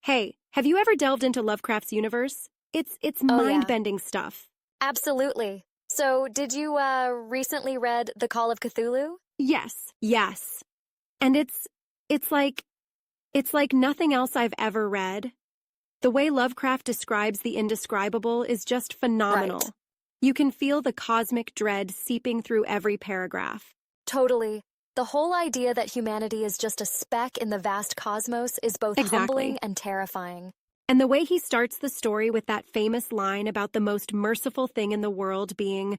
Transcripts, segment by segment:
Hey, have you ever delved into Lovecraft's universe? It's Oh, yeah. mind-bending stuff. Absolutely. So, did you recently read The Call of Cthulhu? Yes, yes. And it's like it's like nothing else I've ever read. The way Lovecraft describes the indescribable is just Right. phenomenal. You can feel the cosmic dread seeping through every paragraph. Totally. The whole idea that humanity is just a speck in the vast cosmos is both humbling Exactly. and terrifying. And the way he starts the story with that famous line about the most merciful thing in the world being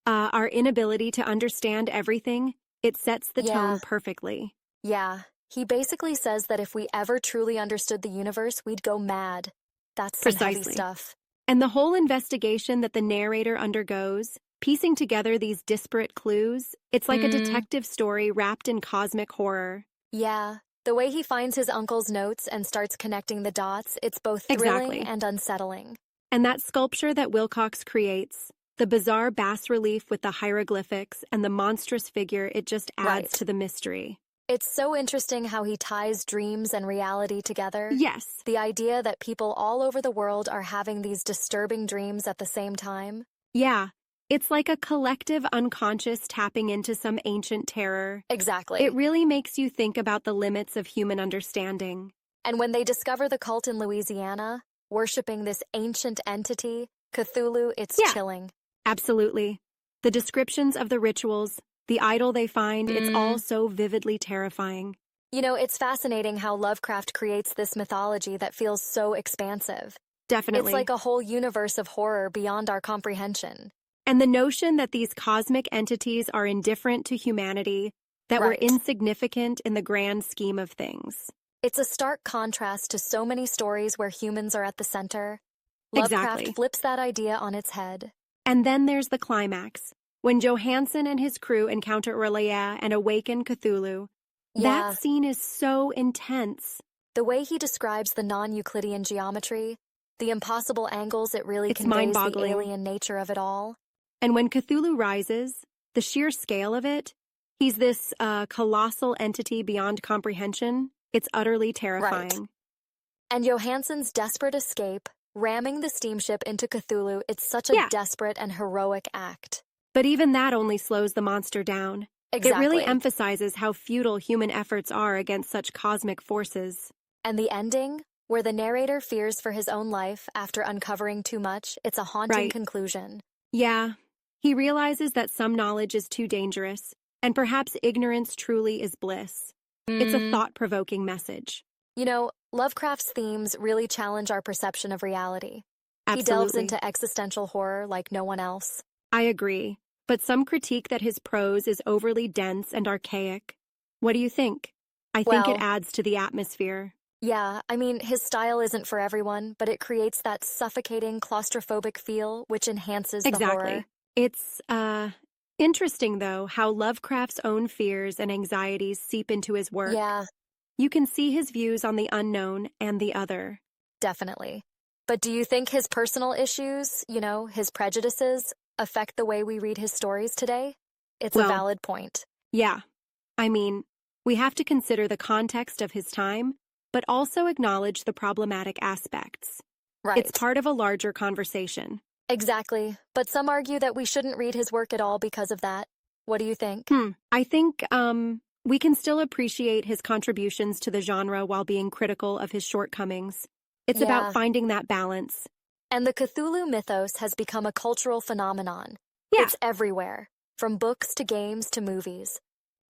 our inability to understand everything, it sets the tone Yeah, perfectly. yeah. He basically says that if we ever truly understood the universe, we'd go mad. That's some heavy Precisely. stuff. And the whole investigation that the narrator undergoes, piecing together these disparate clues, it's like a Mm, detective story wrapped in cosmic horror. yeah. The way he finds his uncle's notes and starts connecting the dots, it's both thrilling Exactly. and unsettling. And that sculpture that Wilcox creates, the bizarre bas relief with the hieroglyphics and the monstrous figure, it just adds Right. to the mystery. It's so interesting how he ties dreams and reality together. Yes. The idea that people all over the world are having these disturbing dreams at the same time. Yeah. It's like a collective unconscious tapping into some ancient terror. It Exactly. really makes you think about the limits of human understanding. And when they discover the cult in Louisiana, worshipping this ancient entity, Cthulhu, it's Yeah. chilling. Absolutely. The descriptions of the rituals, the idol they find, it's all Mm. so vividly terrifying. It's fascinating how Lovecraft creates this mythology that feels so expansive. It's like Definitely. a whole universe of horror beyond our comprehension. And the notion that these cosmic entities are indifferent to humanity, that we're Right. insignificant in the grand scheme of things. It's a stark contrast to so many stories where humans are at the center. Lovecraft Exactly. flips that idea on its head. And then there's the climax. When Johansen and his crew encounter Aurelia and awaken Cthulhu, that Yeah, scene is so intense. the way he describes the non-Euclidean geometry, the impossible angles, it really It's conveys the mind-boggling. alien nature of it all. And when Cthulhu rises, the sheer scale of it, he's this colossal entity beyond comprehension. It's utterly Right. terrifying. And Johansen's desperate escape, ramming the steamship into Cthulhu, it's such a Yeah, desperate and heroic act. but even that only slows the monster down. It really Exactly. emphasizes how futile human efforts are against such cosmic forces. And the ending, where the narrator fears for his own life after uncovering too much, it's a haunting Right. conclusion. Yeah, he realizes that some knowledge is too dangerous, and perhaps ignorance truly is bliss. It's a Mm. thought-provoking message. Lovecraft's themes really challenge our perception of reality. He delves Absolutely. into existential horror like no one else. I agree, but some critique that his prose is overly dense and archaic. What do you think? I think it Well, adds to the atmosphere. yeah, his style isn't for everyone, but it creates that suffocating, claustrophobic feel, which enhances the horror. Exactly. It's, interesting, though, how Lovecraft's own fears and anxieties seep into his work. Yeah, You can see his views on the unknown and the other. definitely. But do you think his personal issues, his prejudices, affect the way we read his stories today? It's a Well, valid point. yeah. I mean, we have to consider the context of his time, but also acknowledge the problematic aspects. It's Right. part of a larger conversation. Exactly. But some argue that we shouldn't read his work at all because of that. What do you think? I think we can still appreciate his contributions to the genre while being critical of his shortcomings. It's about Yeah. finding that balance. And the Cthulhu mythos has become a cultural phenomenon. Yeah, It's everywhere, from books to games to movies.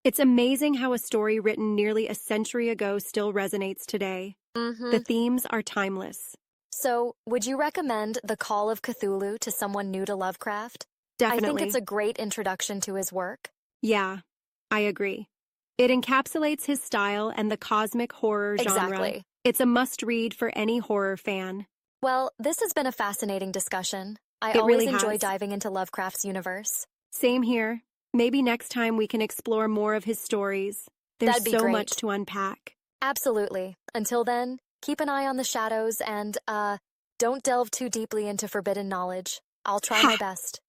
it's amazing how a story written nearly a century ago still resonates today. The Mm-hmm. themes are timeless. So, would you recommend The Call of Cthulhu to someone new to Lovecraft? I think it's Definitely. a great introduction to his work. Yeah, I agree. It encapsulates his style and the cosmic horror genre. Exactly. It's a must-read for any horror fan. Well, this has been a fascinating discussion. I It always really enjoy has. diving into Lovecraft's universe. Same here. Maybe next time we can explore more of his stories. There's That'd be so much great. to unpack. Absolutely. Until then, keep an eye on the shadows and, don't delve too deeply into forbidden knowledge. I'll try Ha! my best.